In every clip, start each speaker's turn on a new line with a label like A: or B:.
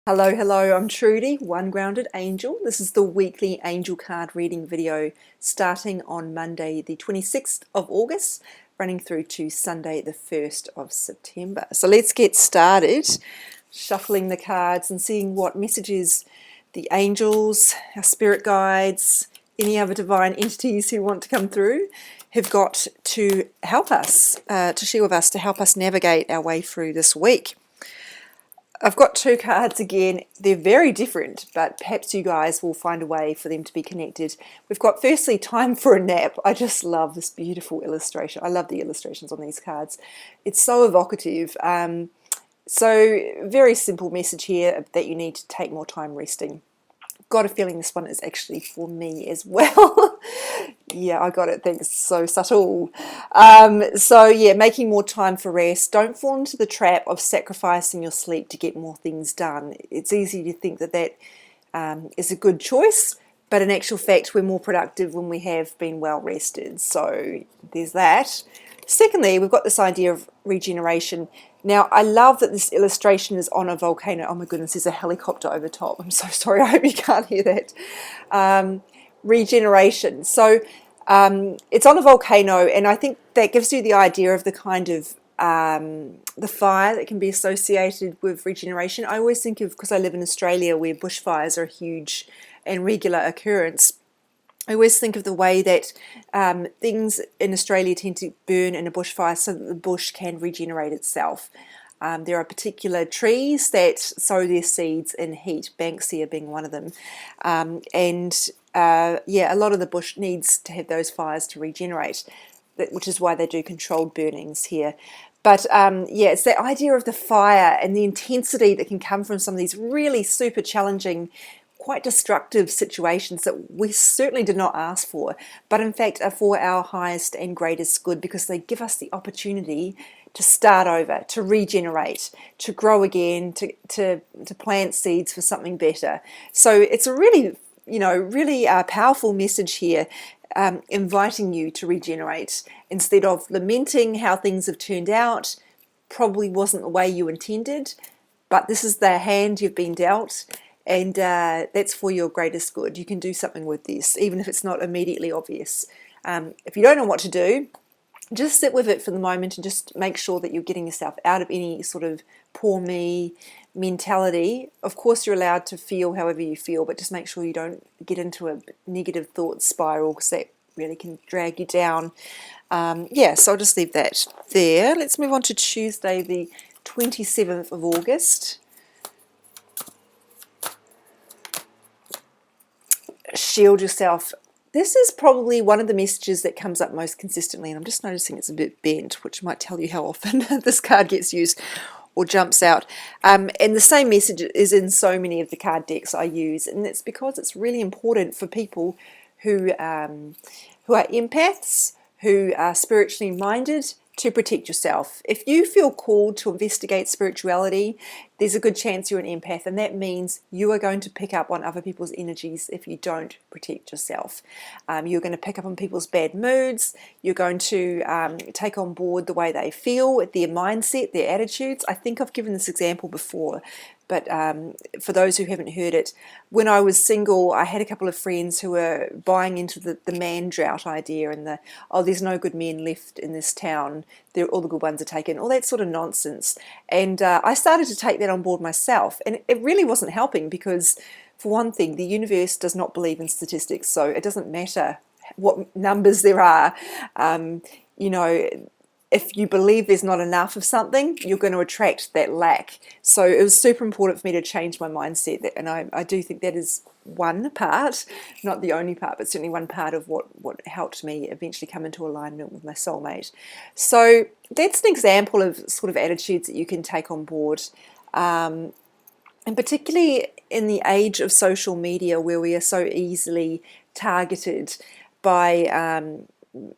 A: Hello, hello, I'm Trudy, One Grounded Angel. This is the weekly angel card reading video starting on Monday the 26th of August, running through to Sunday the 1st of September. So let's get started shuffling the cards and seeing what messages the angels, our spirit guides, any other divine entities who want to come through have got to help us, to share with us, to help us navigate our way through this week. I've got two cards again. They're very different, but perhaps you guys will find a way for them to be connected. We've got firstly time for a nap. I just love this beautiful illustration. I love the illustrations on these cards. It's so evocative. So very simple message here that you need to take more time resting. Got a feeling this one is actually for me as well. Yeah, I got it. Thanks. So subtle. So yeah, making more time for rest. Don't fall into the trap of sacrificing your sleep to get more things done. It's easy to think that is a good choice, but in actual fact, we're more productive when we have been well rested. So there's that. Secondly, we've got this idea of regeneration. Now, I love that this illustration is on a volcano. Oh my goodness, there's a helicopter over top. I'm so sorry, I hope you can't hear that. Regeneration. So it's on a volcano, and I think that gives you the idea of the kind of the fire that can be associated with regeneration. I always think of, because I live in Australia where bushfires are a huge and regular occurrence, I always think of the way that things in Australia tend to burn in a bushfire so that the bush can regenerate itself. There are particular trees that sow their seeds in heat, Banksia being one of them. Yeah, a lot of the bush needs to have those fires to regenerate, which is why they do controlled burnings here. But yeah, it's the idea of the fire and the intensity that can come from some of these really super challenging, quite destructive situations that we certainly did not ask for, but in fact are for our highest and greatest good, because they give us the opportunity to start over, to regenerate, to grow again, to plant seeds for something better. So it's a really, really powerful message here, inviting you to regenerate instead of lamenting how things have turned out. Probably wasn't the way you intended, but this is the hand you've been dealt. And that's for your greatest good. You can do something with this, even if it's not immediately obvious. If you don't know what to do, just sit with it for the moment and just make sure that you're getting yourself out of any sort of poor me mentality. Of course, you're allowed to feel however you feel, but just make sure you don't get into a negative thought spiral, because that really can drag you down. Yeah, so I'll just leave that there. Let's move on to Tuesday, the 27th of August. Shield yourself. This is probably one of the messages that comes up most consistently, and I'm just noticing it's a bit bent, which might tell you how often this card gets used or jumps out. And the same message is in so many of the card decks I use, and it's because it's really important for people who are empaths, who are spiritually minded, to protect yourself. If you feel called to investigate spirituality, there's a good chance you're an empath, and that means you are going to pick up on other people's energies if you don't protect yourself. You're going to pick up on people's bad moods. You're going to take on board the way they feel, their mindset, their attitudes. I think I've given this example before, but for those who haven't heard it, when I was single, I had a couple of friends who were buying into the man drought idea and there's no good men left in this town, all the good ones are taken, all that sort of nonsense. And I started to take that on board myself, and it really wasn't helping, because for one thing, the universe does not believe in statistics, so it doesn't matter what numbers there are. If you believe there's not enough of something, you're going to attract that lack. So it was super important for me to change my mindset, and I do think that is one part, not the only part, but certainly one part of what helped me eventually come into alignment with my soulmate. So that's an example of sort of attitudes that you can take on board, and particularly in the age of social media, where we are so easily targeted by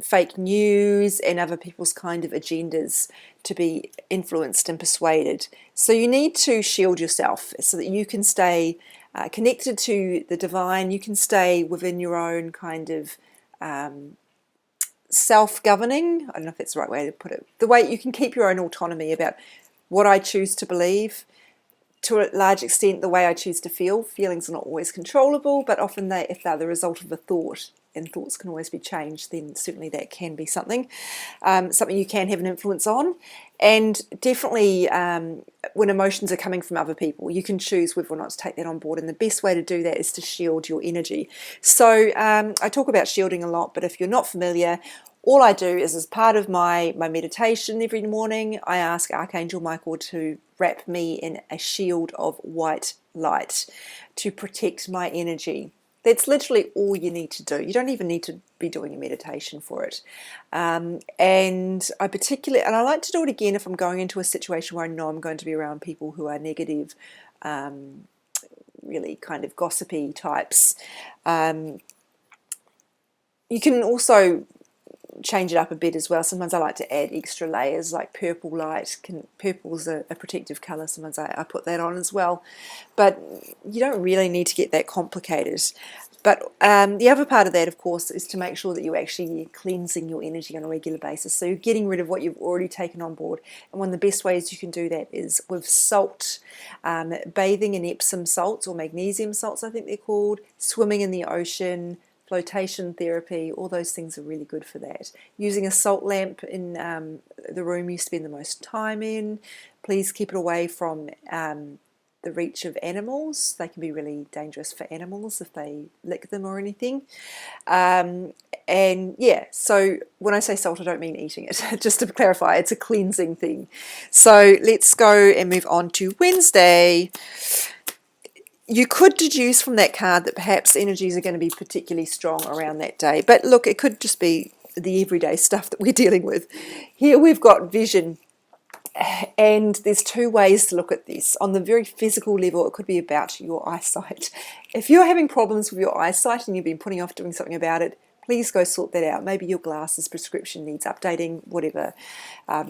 A: fake news and other people's kind of agendas to be influenced and persuaded. So you need to shield yourself so that you can stay connected to the divine. You can stay within your own kind of self-governing. I don't know if that's the right way to put it. The way you can keep your own autonomy about what I choose to believe, to a large extent the way I choose to feel. Feelings are not always controllable, but often if they're the result of a thought, and thoughts can always be changed, then certainly that can be something you can have an influence on. And definitely when emotions are coming from other people, you can choose whether or not to take that on board, and the best way to do that is to shield your energy. So I talk about shielding a lot, but if you're not familiar, all I do is, as part of my meditation every morning, I ask Archangel Michael to wrap me in a shield of white light to protect my energy. That's literally all you need to do. You don't even need to be doing a meditation for it. And I like to do it again if I'm going into a situation where I know I'm going to be around people who are negative, really kind of gossipy types. You can also change it up a bit as well. Sometimes I like to add extra layers, like purple light. Purple's a protective colour. Sometimes I put that on as well. But you don't really need to get that complicated. But the other part of that, of course, is to make sure that you're actually cleansing your energy on a regular basis. So you're getting rid of what you've already taken on board. And one of the best ways you can do that is with salt, bathing in Epsom salts, or magnesium salts, I think they're called, swimming in the ocean, flotation therapy. All those things are really good for that. Using a salt lamp in the room you spend the most time in. Please keep it away from the reach of animals. They can be really dangerous for animals if they lick them or anything. And yeah, so when I say salt, I don't mean eating it. Just to clarify, it's a cleansing thing. So let's go and move on to Wednesday. You could deduce from that card that perhaps energies are going to be particularly strong around that day. But look, it could just be the everyday stuff that we're dealing with. Here we've got vision. And there's two ways to look at this. On the very physical level, it could be about your eyesight. If you're having problems with your eyesight and you've been putting off doing something about it, please go sort that out. Maybe your glasses prescription needs updating, whatever.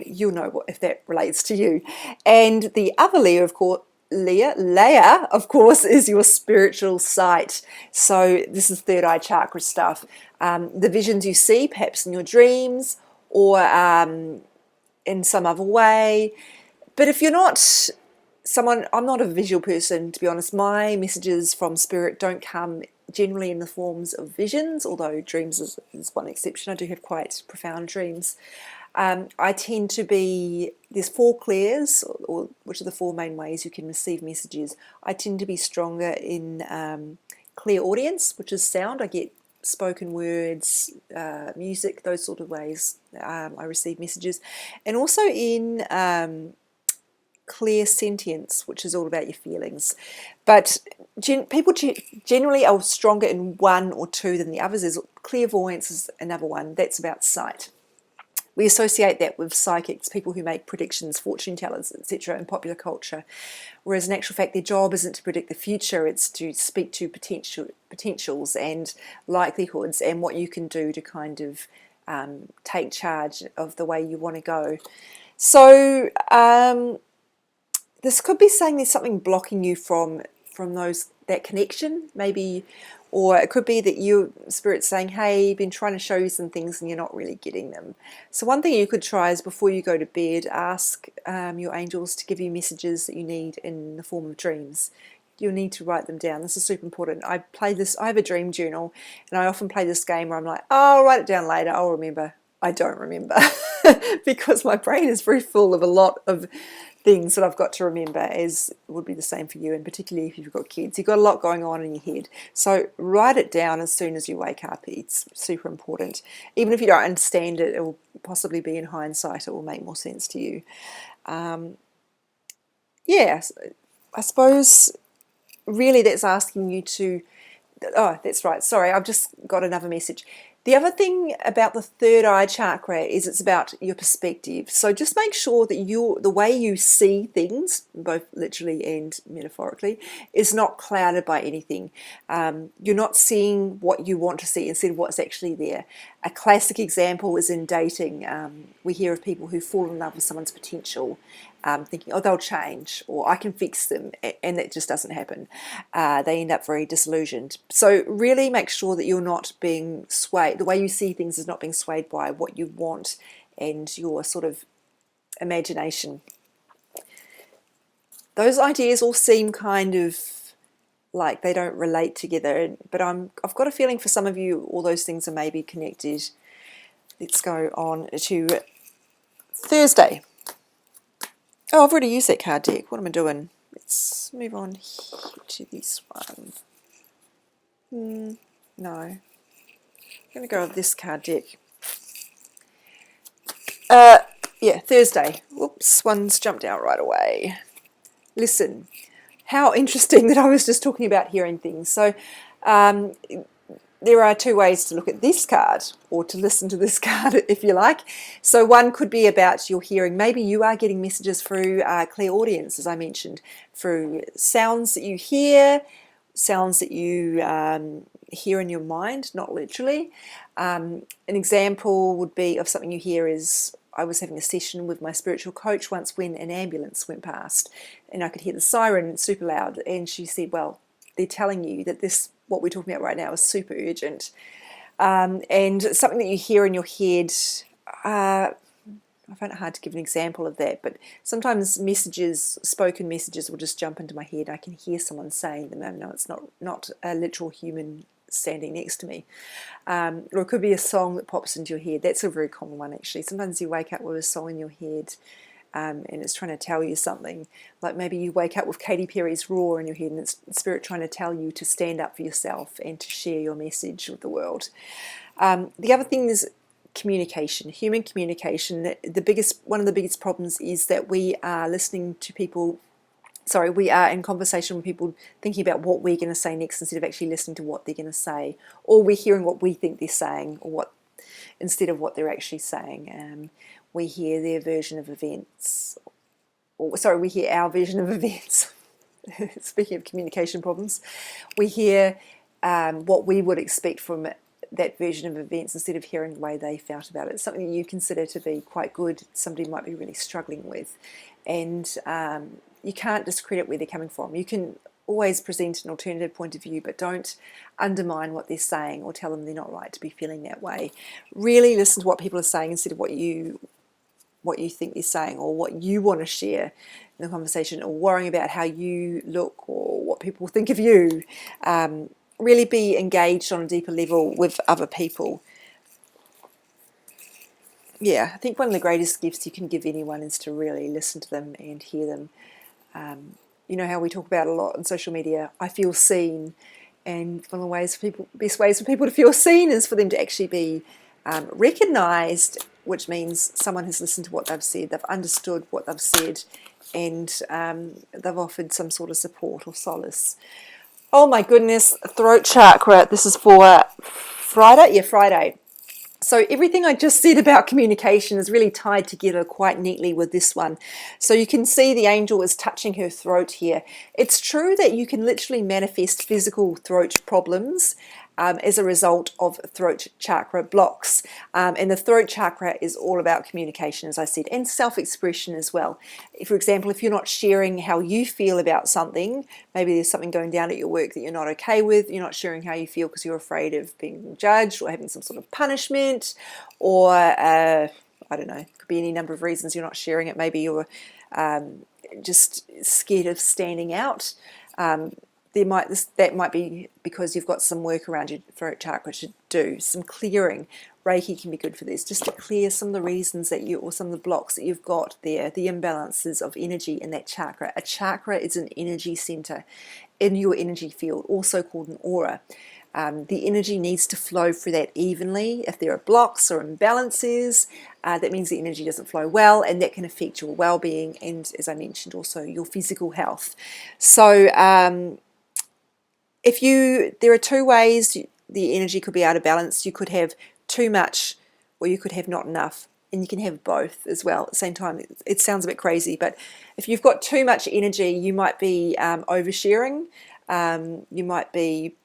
A: You'll know if that relates to you. And the other layer, of course, is your spiritual sight. So this is third eye chakra stuff. The visions you see, perhaps in your dreams or in some other way. But if you're not I'm not a visual person, to be honest. My messages from spirit don't come generally in the forms of visions, although dreams is one exception. I do have quite profound dreams. I tend to be, there's four clairs, or which are the four main ways you can receive messages. I tend to be stronger in clairaudience, which is sound. I get spoken words, music, those sort of ways I receive messages. And also in clairsentience, which is all about your feelings. But people generally are stronger in one or two than the others. There's clairvoyance is another one. That's about sight. We associate that with psychics, people who make predictions, fortune tellers, etc. in popular culture. Whereas in actual fact, their job isn't to predict the future, it's to speak to potentials and likelihoods and what you can do to kind of take charge of the way you want to go. So this could be saying there's something blocking you from that connection, maybe. Or it could be that your spirit's saying, hey, I've been trying to show you some things and you're not really getting them. So one thing you could try is before you go to bed, ask your angels to give you messages that you need in the form of dreams. You'll need to write them down. This is super important. I have a dream journal, and I often play this game where I'm like, oh, I'll write it down later, I'll remember. I don't remember because my brain is very full of a lot of things that I've got to remember, as would be the same for you, and particularly if you've got kids. You've got a lot going on in your head. So write it down as soon as you wake up. It's super important. Even if you don't understand it, it will possibly be in hindsight, it will make more sense to you. Yeah, I suppose really that's asking you to... Oh, that's right. Sorry, I've just got another message. The other thing about the third eye chakra is it's about your perspective. So just make sure that the way you see things, both literally and metaphorically, is not clouded by anything. You're not seeing what you want to see instead of what's actually there. A classic example is in dating. We hear of people who fall in love with someone's potential, thinking, oh, they'll change, or I can fix them, and that just doesn't happen. They end up very disillusioned. So really make sure that you're not being swayed. The way you see things is not being swayed by what you want and your sort of imagination. those ideas all seem kind of like they don't relate together, but I've got a feeling for some of you all those things are maybe connected. Let's go on to Thursday. Oh, I've already used that card deck. What am I doing? Let's move on here to this one. No. I'm going to go with this card deck. Yeah, Thursday. Whoops, one's jumped out right away. Listen, how interesting that I was just talking about hearing things. So there are two ways to look at this card, or to listen to this card, if you like. So one could be about your hearing. Maybe you are getting messages through clairaudience, as I mentioned, through sounds that you hear, sounds that you hear in your mind, not literally. An example would be of something you hear is, I was having a session with my spiritual coach once when an ambulance went past, and I could hear the siren super loud, and she said, well, they're telling you that this, what we're talking about right now, is super urgent. And something that you hear in your head, I find it hard to give an example of that, but sometimes messages, spoken messages, will just jump into my head. I can hear someone saying them, and no, it's not a literal human standing next to me. Or it could be a song that pops into your head. That's a very common one, actually. Sometimes you wake up with a song in your head, and it's trying to tell you something. Like maybe you wake up with Katy Perry's Roar in your head, and it's Spirit trying to tell you to stand up for yourself and to share your message with the world. The other thing is communication, human communication. One of the biggest problems is that we are listening to people. Sorry, we are in conversation with people thinking about what we're going to say next instead of actually listening to what they're going to say, or we're hearing what we think they're saying, or what instead of what they're actually saying. We hear their version of events, we hear our version of events. Speaking of communication problems, we hear what we would expect from that version of events instead of hearing the way they felt about it. It's something that you consider to be quite good, somebody might be really struggling with, and you can't discredit where they're coming from. You can always present an alternative point of view, but don't undermine what they're saying or tell them they're not right to be feeling that way. Really listen to what people are saying instead of what you think they're saying, or what you want to share in the conversation, or worrying about how you look or what people think of you. Really be engaged on a deeper level with other people. Yeah, I think one of the greatest gifts you can give anyone is to really listen to them and hear them. You know how we talk about a lot on social media, I feel seen, and one of the best ways for people to feel seen is for them to actually be recognised, which means someone has listened to what they've said, they've understood what they've said, and they've offered some sort of support or solace. Oh my goodness, throat chakra. This is for Friday? Yeah, Friday. So everything I just said about communication is really tied together quite neatly with this one. So you can see the angel is touching her throat here. It's true that you can literally manifest physical throat problems as a result of throat chakra blocks. And the throat chakra is all about communication, as I said, and self-expression as well. For example, if you're not sharing how you feel about something, maybe there's something going down at your work that you're not okay with, you're not sharing how you feel because you're afraid of being judged or having some sort of punishment, or I don't know, it could be any number of reasons you're not sharing it. Maybe you're just scared of standing out. That might be because you've got some work around your throat chakra to do, some clearing. Reiki can be good for this, just to clear some of the reasons or some of the blocks that you've got there, the imbalances of energy in that chakra. A chakra is an energy center in your energy field, also called an aura. The energy needs to flow through that evenly. If there are blocks or imbalances, that means the energy doesn't flow well, and that can affect your well-being and, as I mentioned, also your physical health. So there are two ways the energy could be out of balance. You could have too much, or you could have not enough, and you can have both as well at the same time. It sounds a bit crazy, but if you've got too much energy, you might be oversharing. You might be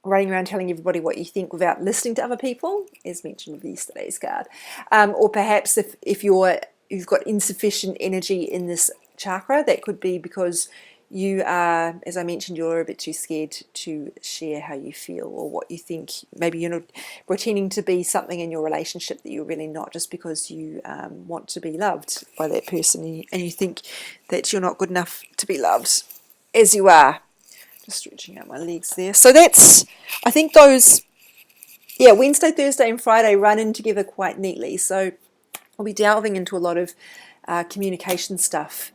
A: running around telling everybody what you think without listening to other people, as mentioned with yesterday's card. Or perhaps if you've got insufficient energy in this chakra, that could be because you are, as I mentioned, you're a bit too scared to share how you feel or what you think. Maybe you're not pretending to be something in your relationship that you're really not, just because you want to be loved by that person, and you think that you're not good enough to be loved as you are. Just stretching out my legs there. So that's, I think those, yeah, Wednesday, Thursday and Friday run in together quite neatly. So I'll be delving into a lot of communication stuff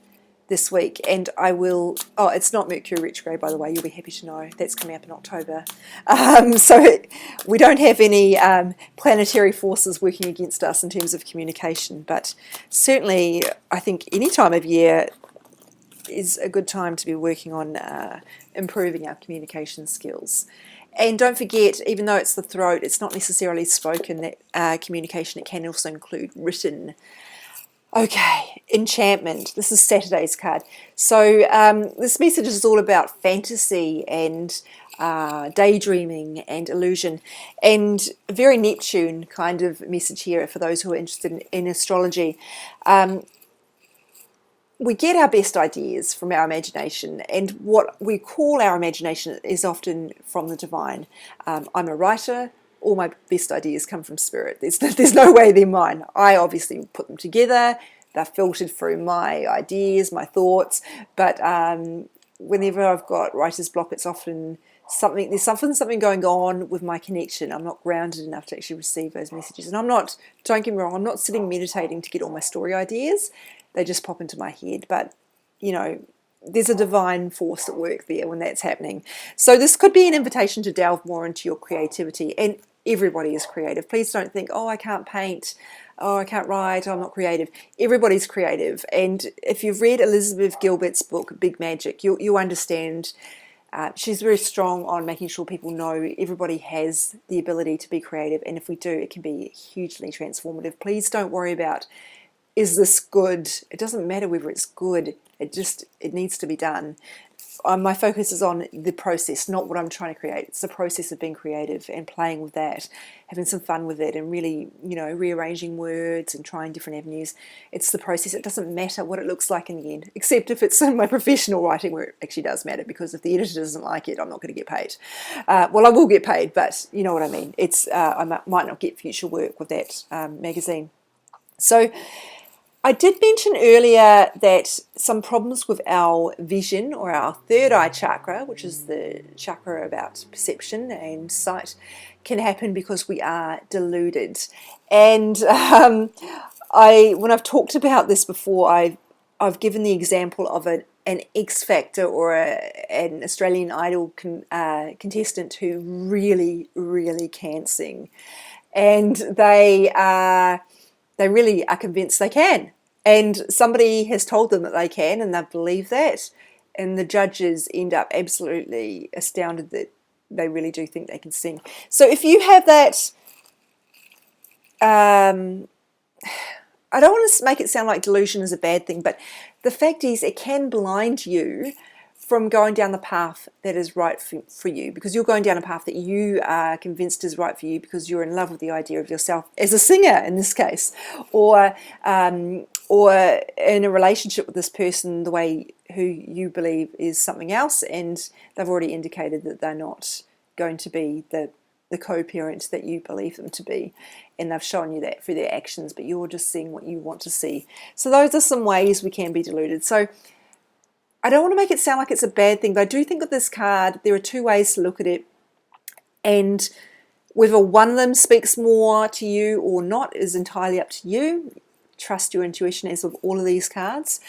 A: this week, and I will, oh, it's not Mercury retrograde, by the way, you'll be happy to know. That's coming up in October. So we don't have any planetary forces working against us in terms of communication, but certainly I think any time of year is a good time to be working on improving our communication skills. And don't forget, even though it's the throat, it's not necessarily spoken, that communication, it can also include written. Okay, enchantment. This is Saturday's card. So this message is all about fantasy and daydreaming and illusion, and a very Neptune kind of message here for those who are interested in astrology. We get our best ideas from our imagination, and what we call our imagination is often from the divine. I'm a writer. All my best ideas come from spirit. There's no way they're mine. I obviously put them together. They're filtered through my ideas, my thoughts. But whenever I've got writer's block, it's often there's something going on with my connection. I'm not grounded enough to actually receive those messages. And don't get me wrong, I'm not sitting meditating to get all my story ideas. They just pop into my head. But, you know, there's a divine force at work there when that's happening. So this could be an invitation to delve more into your creativity. And everybody is creative. Please don't think, oh, I can't paint, oh, I can't write, oh, I'm not creative. Everybody's creative. And if you've read Elizabeth Gilbert's book, Big Magic, you'll understand. She's very strong on making sure people know everybody has the ability to be creative. And if we do, it can be hugely transformative. Please don't worry about, is this good? It doesn't matter whether it's good. It needs to be done. My focus is on the process, not what I'm trying to create. It's the process of being creative and playing with that, having some fun with it, and really, rearranging words and trying different avenues. It's the process. It doesn't matter what it looks like in the end, except if it's in my professional writing, where it actually does matter, because if the editor doesn't like it, I'm not going to get paid. Well, I will get paid, but you know what I mean. I might not get future work with that magazine. So I did mention earlier that some problems with our vision, or our third eye chakra, which is the chakra about perception and sight, can happen because we are deluded. And when I've talked about this before, I've given the example of an X Factor or an Australian Idol contestant who really, really can sing, and they really are convinced they can. And somebody has told them that they can, and they believe that. And the judges end up absolutely astounded that they really do think they can sing. So if you have that, I don't want to make it sound like delusion is a bad thing, but the fact is it can blind you from going down the path that is right for you, because you're going down a path that you are convinced is right for you because you're in love with the idea of yourself as a singer in this case, or in a relationship with this person the way who you believe is something else, and they've already indicated that they're not going to be the co-parent that you believe them to be, and they've shown you that through their actions, but you're just seeing what you want to see. So those are some ways we can be deluded. So I don't want to make it sound like it's a bad thing, but I do think with this card, there are two ways to look at it. And whether one of them speaks more to you or not is entirely up to you. Trust your intuition, as with all of these cards.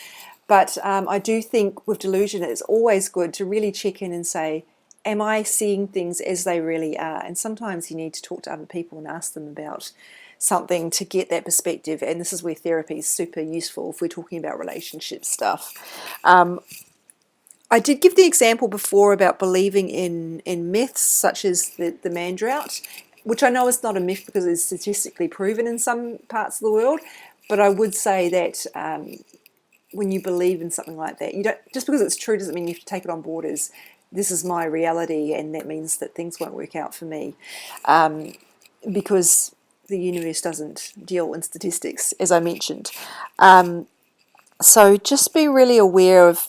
A: But I do think with delusion, it's always good to really check in and say, am I seeing things as they really are? And sometimes you need to talk to other people and ask them about something to get that perspective, and this is where therapy is super useful if we're talking about relationship stuff. I did give the example before about believing in myths such as the man drought, which I know is not a myth because it's statistically proven in some parts of the world, but I would say that when you believe in something like that, you don't, just because it's true doesn't mean you have to take it on board as this is my reality and that means that things won't work out for me, because the universe doesn't deal in statistics, as I mentioned. So just be really aware of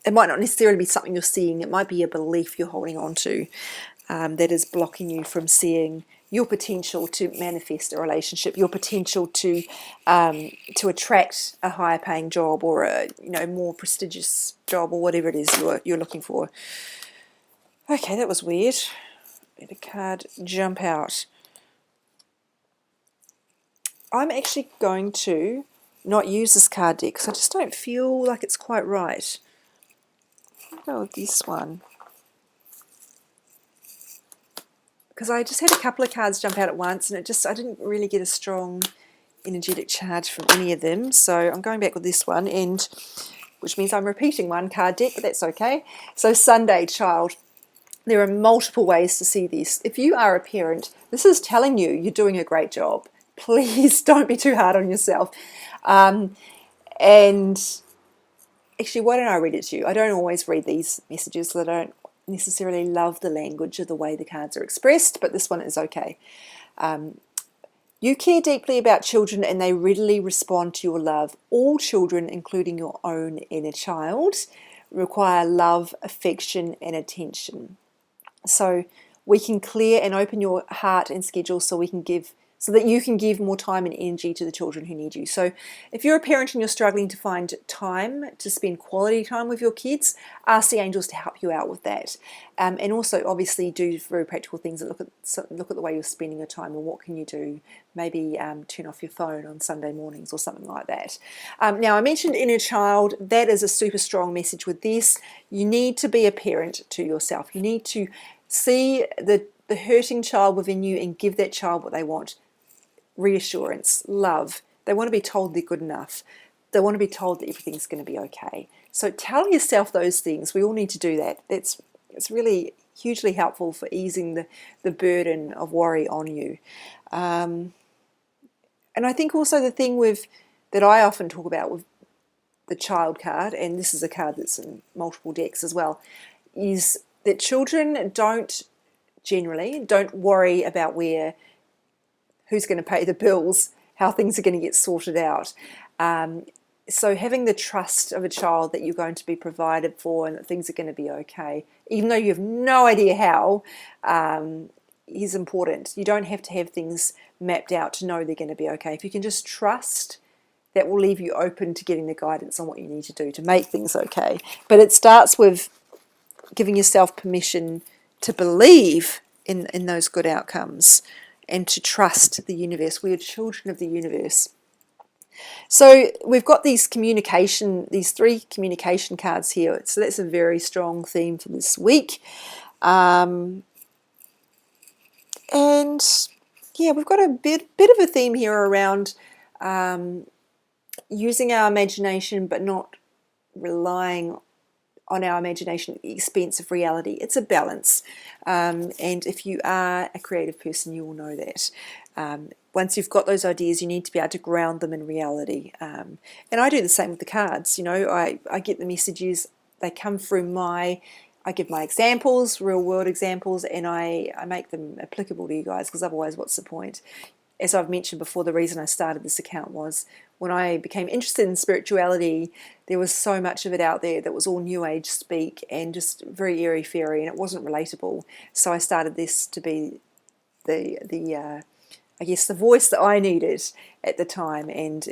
A: it might not necessarily be something you're seeing. It might be a belief you're holding on to that is blocking you from seeing your potential to manifest a relationship, your potential to attract a higher paying job or a more prestigious job or whatever it is you're looking for. Okay, that was weird. Let a card jump out. I'm actually going to not use this card deck because I just don't feel like it's quite right. I'll go with this one. Because I just had a couple of cards jump out at once and I didn't really get a strong energetic charge from any of them. So I'm going back with this one, and which means I'm repeating one card deck, but that's okay. So Sunday, child. There are multiple ways to see this. If you are a parent, this is telling you you're doing a great job. Please don't be too hard on yourself. And actually, why don't I read it to you? I don't always read these messages because I don't necessarily love the language of the way the cards are expressed, but this one is okay. You care deeply about children and they readily respond to your love. All children, including your own inner child, require love, affection, and attention. So we can clear and open your heart and schedule so that you can give more time and energy to the children who need you. So if you're a parent and you're struggling to find time to spend quality time with your kids, ask the angels to help you out with that. And also obviously do very practical things that look at the way you're spending your time and what can you do. Maybe turn off your phone on Sunday mornings or something like that. Now I mentioned inner child. That is a super strong message with this. You need to be a parent to yourself. You need to see the hurting child within you and give that child what they want. Reassurance, love. They want to be told they're good enough. They want to be told that everything's going to be okay. So tell yourself those things. We all need to do that. It's really hugely helpful for easing the burden of worry on you. And I think also the thing that I often talk about with the child card, and this is a card that's in multiple decks as well, is that children don't worry about who's going to pay the bills, how things are going to get sorted out. So having the trust of a child that you're going to be provided for and that things are going to be okay, even though you have no idea how, is important. You don't have to have things mapped out to know they're going to be okay. If you can just trust, that will leave you open to getting the guidance on what you need to do to make things okay. But it starts with giving yourself permission to believe in those good outcomes and to trust the universe. We are children of the universe. So we've got these three communication cards here. So that's a very strong theme for this week. And yeah, we've got a bit of a theme here around using our imagination but not relying on our imagination at the expense of reality. It's a balance. And if you are a creative person, you will know that. Once you've got those ideas, you need to be able to ground them in reality. And I do the same with the cards. I get the messages, they come through I give my examples, real world examples, and I make them applicable to you guys, because otherwise what's the point? As I've mentioned before, the reason I started this account was when I became interested in spirituality, there was so much of it out there that was all New Age speak and just very airy-fairy, and it wasn't relatable. So I started this to be I guess the voice that I needed at the time, and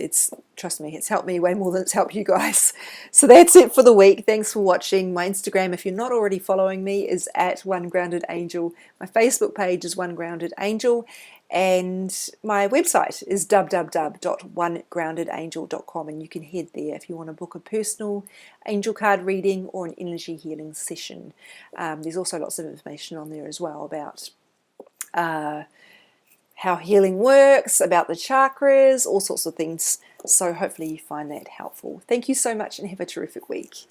A: trust me, it's helped me way more than it's helped you guys. So that's it for the week. Thanks for watching. My Instagram, if you're not already following me, is at @OneGroundedAngel. My Facebook page is OneGroundedAngel, and my website is www.onegroundedangel.com, and you can head there if you want to book a personal angel card reading or an energy healing session. There's also lots of information on there as well about how healing works, about the chakras, all sorts of things. So hopefully you find that helpful. Thank you so much and have a terrific week.